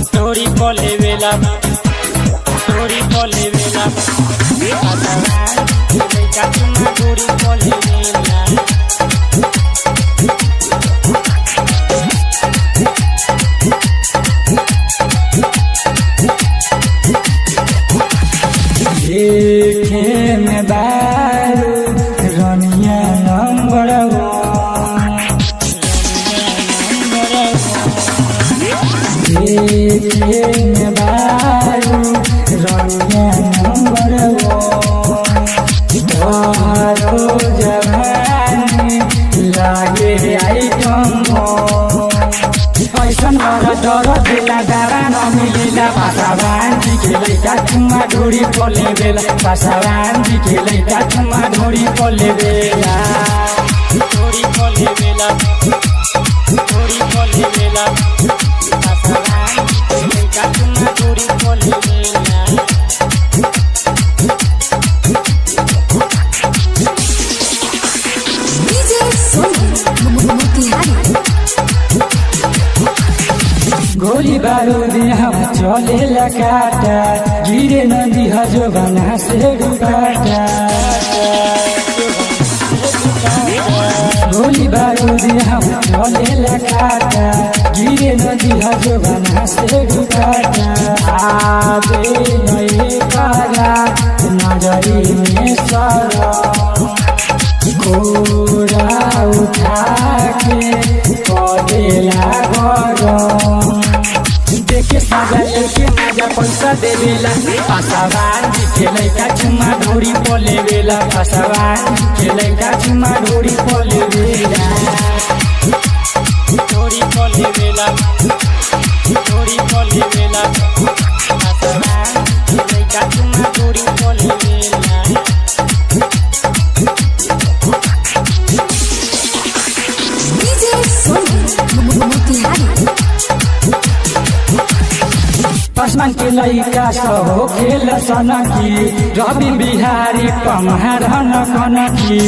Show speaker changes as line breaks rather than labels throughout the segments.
Story pole vela, story pole vela. Story pole vela.
देखे में दारू रनिया नंबर देखे में दारू रनिया नंबर तोहरो जवानी लागे आइटम ऐसन बड़ा डर दिला दारा न मिलेला पासावान जी के लइका चुम्मा ढोरी पोले बेला पासावान जी के लइका चुम्मा ढोरी पोले बेला
Story pole vela, story pole vela. Story pole vela.
DJ Sony Mutihari
गोली बारूद हम चले लगाता गिरे नदी हजो बना से डुबाता गोली बारूद हम चले लगाता गिरे नदी हजो बना से डुबाता आबे नए कारा नजरी में सारा गोरा उठा के कदेला गरम देखे साजा लेके मजा पैसा दे देला पासावान जी के लइका चुम्मा ढोरी पोले बेला पासावान जी के लइका चुम्मा ढोरी पोले बेला
Story pole vela, story pole vela. Story pole vela.
DJ Sony Mutihari
पसमान के लइका सब खेल सनकी रवि बिहारी कमहारन कनकी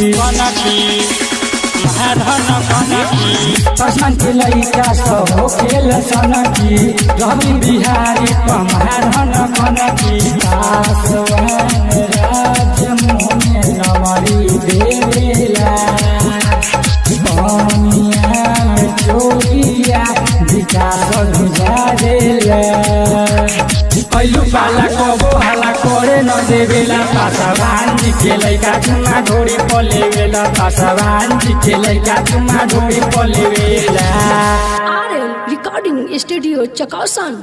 पसमान के लइका सब खेल सनकी रवि बिहारी कमहारन कनकी पासवान राज मोहन नवरी देवेला बनिया चोरिया विकास गुजारेला कैलू पाला कबो हाला करे न देवेला पासावान जी के लइका चुम्मा ढोरी पोले बेला पासावान जी के लइका चुम्मा ढोरी पोले बेला
RL Recording Studio Chakasan